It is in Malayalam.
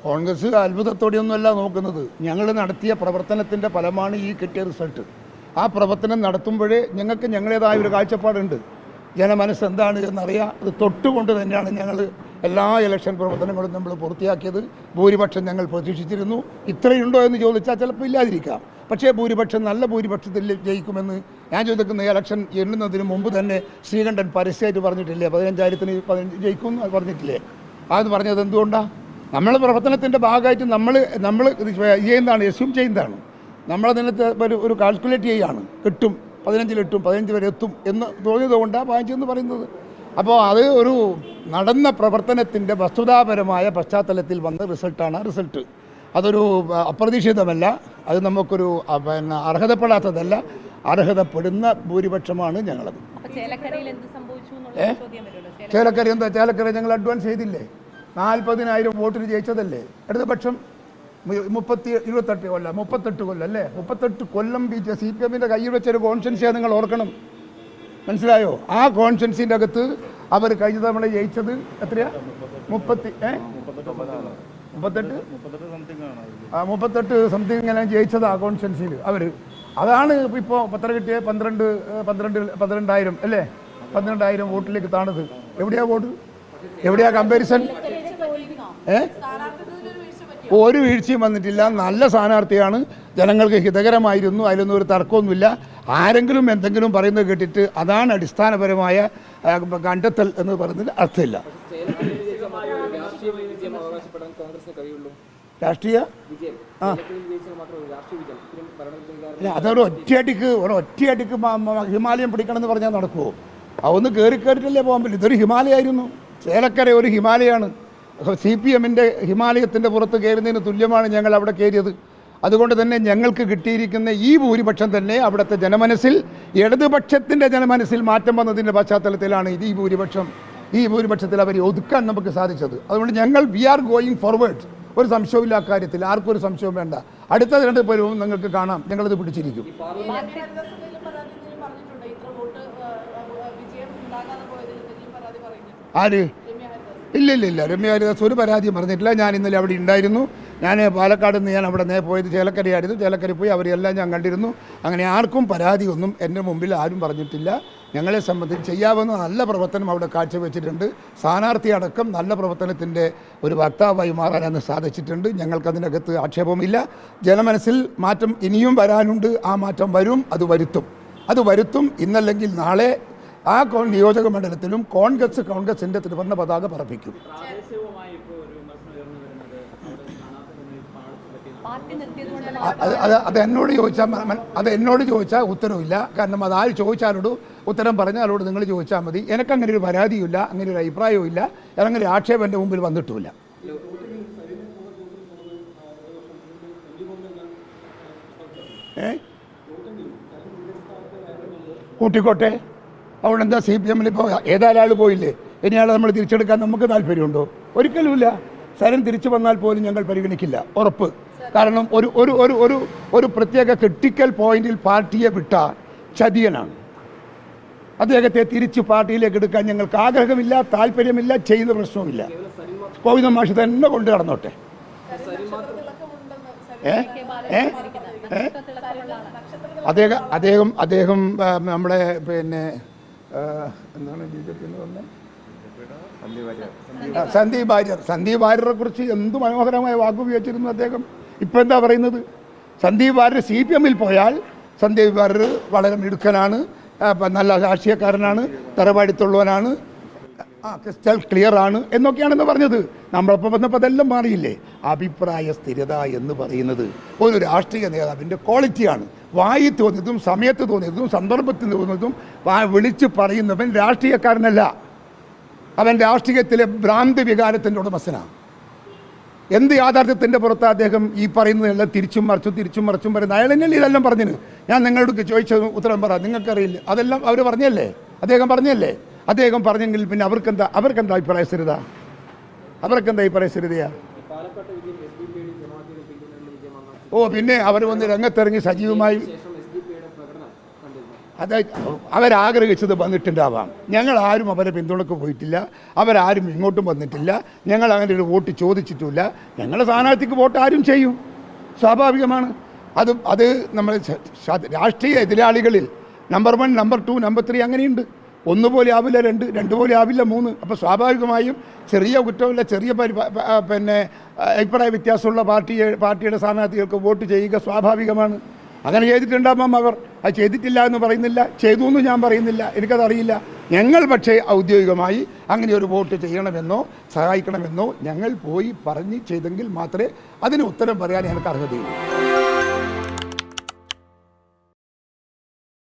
കോൺഗ്രസ് അത്ഭുതത്തോടെയൊന്നുമല്ല നോക്കുന്നത്. ഞങ്ങൾ നടത്തിയ പ്രവർത്തനത്തിൻ്റെ ഫലമാണ് ഈ കിട്ടിയ റിസൾട്ട്. ആ പ്രവർത്തനം നടത്തുമ്പോഴേ ഞങ്ങൾക്ക് ഞങ്ങളുടേതായ ഒരു കാഴ്ചപ്പാടുണ്ട്. ജനമനസ്സ് എന്താണ് എന്നറിയാം. അത് തൊട്ടുകൊണ്ട് തന്നെയാണ് ഞങ്ങൾ എല്ലാ ഇലക്ഷൻ പ്രവർത്തനങ്ങളും നമ്മൾ പൂർത്തിയാക്കിയത്. ഭൂരിപക്ഷം ഞങ്ങൾ പ്രതീക്ഷിച്ചിരുന്നു. ഇത്രയുണ്ടോ എന്ന് ചോദിച്ചാൽ ചിലപ്പോൾ ഇല്ലാതിരിക്കാം. പക്ഷേ ഭൂരിപക്ഷം നല്ല ഭൂരിപക്ഷത്തിൽ ജയിക്കുമെന്ന് ഞാൻ ചോദിക്കുന്ന ഇലക്ഷൻ എണ്ണുന്നതിന് മുമ്പ് തന്നെ ശ്രീകണ്ഠൻ പരസ്യമായിട്ട് പറഞ്ഞിട്ടില്ലേ? 15,000-ന് 15 ജയിക്കും എന്ന് പറഞ്ഞിട്ടില്ലേ? അത് പറഞ്ഞത് എന്തുകൊണ്ടാണ്? നമ്മൾ പ്രവർത്തനത്തിൻ്റെ ഭാഗമായിട്ട് നമ്മൾ ചെയ്യുന്നതാണ്, എസ്യൂം ചെയ്യുന്നതാണ്. നമ്മളതിനകത്ത് ഒരു കാൽക്കുലേറ്റ് ചെയ്യുകയാണ്. കിട്ടും, 15 വരെ എത്തും എന്ന് തോന്നിയത് കൊണ്ടാണ് 15 എന്ന് പറയുന്നത്. അപ്പോൾ അത് ഒരു നടന്ന പ്രവർത്തനത്തിൻ്റെ വസ്തുതാപരമായ പശ്ചാത്തലത്തിൽ വന്ന റിസൾട്ടാണ് ആ റിസൾട്ട്. അതൊരു അപ്രതീക്ഷിതമല്ല, അത് നമുക്കൊരു അർഹതപ്പെടാത്തതല്ല, അർഹതപ്പെടുന്ന ഭൂരിപക്ഷമാണ് ഞങ്ങളത്. ചേലക്കര എന്താ? ചേലക്കര ഞങ്ങൾ അഡ്വാൻസ് ചെയ്തില്ലേ? 40,000 വോട്ടിന് ജയിച്ചതല്ലേ ഇടതുപക്ഷം? 38 കൊല്ലം അല്ലേ? 38 കൊല്ലം CPM-ൻ്റെ കയ്യിൽ വെച്ചൊരു കോൺസ്റ്റൻസിയാണ് നിങ്ങൾ ഓർക്കണം. മനസ്സിലായോ? ആ കോൺസ്റ്റൻസിൻ്റെ അകത്ത് അവർ കഴിഞ്ഞ തവണ ജയിച്ചത് എത്രയാ? 38 സംതിങ് ഇങ്ങനെ ജയിച്ചത് ആ കോൺസ്റ്റൻസിയിൽ അവർ. അതാണ് ഇപ്പോൾ പത്ര കിട്ടിയ 12,000 അല്ലേ? 12,000 വോട്ടിലേക്ക് താണത്. എവിടെയാ വോട്ട്? എവിടെയാ കമ്പാരിസൺ? ഒരു വീഴ്ചയും വന്നിട്ടില്ല. നല്ല സ്ഥാനാർത്ഥിയാണ്, ജനങ്ങൾക്ക് ഹിതകരമായിരുന്നു, അതിലൊന്നും ഒരു തർക്കമൊന്നുമില്ല. ആരെങ്കിലും എന്തെങ്കിലും പറയുന്നത് കേട്ടിട്ട് അതാണ് അടിസ്ഥാനപരമായ കണ്ടെത്തൽ എന്ന് പറയുന്നതിൽ അർത്ഥമില്ല. രാഷ്ട്രീയ അതൊരു ഒറ്റയടിക്ക് ഹിമാലയം പിടിക്കണമെന്ന് പറഞ്ഞാൽ നടക്കുമോ? അതൊന്ന് കയറിട്ടല്ലേ പോകാൻ പറ്റില്ല. ഇതൊരു ഹിമാലയായിരുന്നു. ചേലക്കര ഒരു ഹിമാലയാണ്. CPM-ൻ്റെ ഹിമാലയത്തിൻ്റെ പുറത്ത് കയറുന്നതിന് തുല്യമാണ് ഞങ്ങൾ അവിടെ കയറിയത്. അതുകൊണ്ട് തന്നെ ഞങ്ങൾക്ക് കിട്ടിയിരിക്കുന്ന ഈ ഭൂരിപക്ഷം തന്നെ അവിടുത്തെ ജനമനസ്സിൽ, ഇടതുപക്ഷത്തിൻ്റെ ജനമനസ്സിൽ മാറ്റം വന്നതിൻ്റെ പശ്ചാത്തലത്തിലാണ് ഈ ഭൂരിപക്ഷത്തിൽ അവരെ ഒതുക്കാൻ നമുക്ക് സാധിച്ചത്. അതുകൊണ്ട് ഞങ്ങൾ വി ആർ ഗോയിങ് ഫോർവേഡ്. ഒരു സംശയമില്ല അക്കാര്യത്തിൽ, ആർക്കും ഒരു സംശയവും വേണ്ട. അടുത്ത 2 പേരും നിങ്ങൾക്ക് കാണാം, ഞങ്ങളത് പിടിച്ചിരിക്കും. ആര്? ഇല്ല, രമ്യ ഹരിദാസ് ഒരു പരാതിയും പറഞ്ഞിട്ടില്ല. ഞാൻ ഇന്നലെ അവിടെ ഉണ്ടായിരുന്നു. ഞാൻ പാലക്കാട് നിന്ന് ഞാൻ അവിടെ പോയത് ചേലക്കരയായിരുന്നു. ചേലക്കര പോയി അവരെല്ലാം ഞാൻ കണ്ടിരുന്നു. അങ്ങനെ ആർക്കും പരാതിയൊന്നും എൻ്റെ മുമ്പിൽ ആരും പറഞ്ഞിട്ടില്ല. ഞങ്ങളെ സംബന്ധിച്ച് ചെയ്യാവുന്ന നല്ല പ്രവർത്തനം അവിടെ കാഴ്ചവെച്ചിട്ടുണ്ട്. സ്ഥാനാർത്ഥി അടക്കം നല്ല പ്രവർത്തനത്തിൻ്റെ ഒരു വക്താവായി മാറാനന്ന് സാധിച്ചിട്ടുണ്ട്. ഞങ്ങൾക്കതിനകത്ത് ആക്ഷേപമില്ല. ജനമനസ്സിൽ മാറ്റം ഇനിയും വരാനുണ്ട്. ആ മാറ്റം വരും, അത് വരുത്തും. ഇന്നല്ലെങ്കിൽ നാളെ ആ നിയോജക മണ്ഡലത്തിലും കോൺഗ്രസിൻ്റെ ത്രിവർണ്ണ പതാക പറപ്പിക്കും. അത് എന്നോട് ചോദിച്ചാൽ ഉത്തരവില്ല. കാരണം അത് ആര് ചോദിച്ചാലോട് ഉത്തരം പറഞ്ഞാൽ അതോട് നിങ്ങൾ ചോദിച്ചാൽ മതി. എനിക്കങ്ങനെ ഒരു പരാതിയില്ല, അങ്ങനെ ഒരു അഭിപ്രായവും ഇല്ല, അങ്ങനെ ആക്ഷേപം എൻ്റെ മുമ്പിൽ വന്നിട്ടുമില്ല. കൂട്ടിക്കോട്ടെ. അതുകൊണ്ട് എന്താ? CPM-ൽ ഇപ്പോൾ ഏതായാലും ആൾ പോയില്ലേ, ഇനിയാളെ നമ്മൾ തിരിച്ചെടുക്കാൻ നമുക്ക് താല്പര്യമുണ്ടോ? ഒരിക്കലുമില്ല. സരൻ തിരിച്ചു വന്നാൽ പോലും ഞങ്ങൾ പരിഗണിക്കില്ല, ഉറപ്പ്. കാരണം ഒരു പ്രത്യേക ക്രിട്ടിക്കൽ പോയിന്റിൽ പാർട്ടിയെ വിട്ട ചതിയനാണ്. അദ്ദേഹത്തെ തിരിച്ച് പാർട്ടിയിലേക്ക് എടുക്കാൻ ഞങ്ങൾക്ക് ആഗ്രഹമില്ല, താല്പര്യമില്ല, ചെയ്യുന്ന പ്രശ്നവുമില്ല. ഗോവിന്ദൻ മാഷ് തന്നെ കൊണ്ടു നടന്നോട്ടെ. അദ്ദേഹം നമ്മുടെ എന്താണ് BJP എന്ന് പറഞ്ഞത്? സന്ദീപ് വാര്യരെ കുറിച്ച് എന്ത് മനോഹരമായ വാക്കുപയോഗിച്ചിരുന്നു അദ്ദേഹം. ഇപ്പം എന്താ പറയുന്നത്? സന്ദീപ് വാര്യർ CPM-ൽ പോയാൽ സന്ദീപ് വാര്യർ വളരെ മിടുക്കനാണ്, നല്ല രാഷ്ട്രീയക്കാരനാണ്, തറവാടിത്തുള്ളവനാണ്, ക്രിസ്റ്റൽ ക്ലിയർ ആണ് എന്നൊക്കെയാണെന്ന് പറഞ്ഞത്. നമ്മളൊപ്പം വന്നപ്പോൾ അതെല്ലാം മാറിയില്ലേ? അഭിപ്രായ സ്ഥിരത എന്ന് പറയുന്നത് ഒരു രാഷ്ട്രീയ നേതാവിൻ്റെ ക്വാളിറ്റിയാണ്. വായി തോന്നിയതും സമയത്ത് തോന്നിയതും സന്ദർഭത്തിൽ തോന്നിയതും വിളിച്ച് പറയുന്നവൻ രാഷ്ട്രീയക്കാരനല്ല, അവൻ രാഷ്ട്രീയത്തിലെ ഭ്രാന്തി വികാരത്തിൻ്റെ ഉടമസ്ഥനാണ്. എന്ത് യാഥാർത്ഥ്യത്തിൻ്റെ പുറത്ത് അദ്ദേഹം ഈ പറയുന്നതെല്ലാം തിരിച്ചും മറിച്ചും പറയുന്നത്? അയാളെന്നല്ലേ ഇതെല്ലാം പറഞ്ഞത്? ഞാൻ നിങ്ങളോട് ചോദിച്ച ഉത്തരം പറ, നിങ്ങൾക്കറിയില്ല. അതെല്ലാം അവർ പറഞ്ഞല്ലേ, അദ്ദേഹം പറഞ്ഞെങ്കിൽ പിന്നെ അവർക്കെന്താ അഭിപ്രായ സ്ഥിരത? അവർക്കെന്താ അഭിപ്രായ സ്ഥിരതയാ? പിന്നെ അവർ വന്ന് രംഗത്തിറങ്ങി സജീവമായി അതായത് അവരാഗ്രഹിച്ചത് വന്നിട്ടുണ്ടാവാം. ഞങ്ങൾ ആരും അവരെ പിന്തുണക്ക് പോയിട്ടില്ല, അവരാരും ഇങ്ങോട്ടും വന്നിട്ടില്ല, ഞങ്ങൾ അങ്ങനെ ഒരു വോട്ട് ചോദിച്ചിട്ടില്ല. ഞങ്ങളുടെ സ്ഥാനാർത്ഥിക്ക് വോട്ട് ആരും ചെയ്യും, സ്വാഭാവികമാണ്. അത് നമ്മൾ രാഷ്ട്രീയ എതിരാളികളിൽ നമ്പർ 1, നമ്പർ 2, നമ്പർ 3 അങ്ങനെയുണ്ട്. ഒന്നുപോലെ ആവില്ല 2, 2 പോലെ ആവില്ല 3. അപ്പോൾ സ്വാഭാവികമായും ചെറിയ കുറ്റമില്ല, ചെറിയ പിന്നെ അഭിപ്രായ വ്യത്യാസമുള്ള പാർട്ടിയുടെ സ്ഥാനാർത്ഥികൾക്ക് വോട്ട് ചെയ്യുക സ്വാഭാവികമാണ്. അങ്ങനെ ചെയ്തിട്ടുണ്ടാകുമ്പം അവർ അത് ചെയ്തിട്ടില്ല എന്ന് പറയുന്നില്ല, ചെയ്തു എന്ന് ഞാൻ പറയുന്നില്ല, എനിക്കതറിയില്ല. ഞങ്ങൾ പക്ഷേ ഔദ്യോഗികമായി അങ്ങനെ ഒരു വോട്ട് ചെയ്യണമെന്നോ സഹായിക്കണമെന്നോ ഞങ്ങൾ പോയി പറഞ്ഞ് ചെയ്തെങ്കിൽ മാത്രമേ അതിന് ഉത്തരം പറയാൻ എനിക്ക് അർഹതയുള്ളൂ.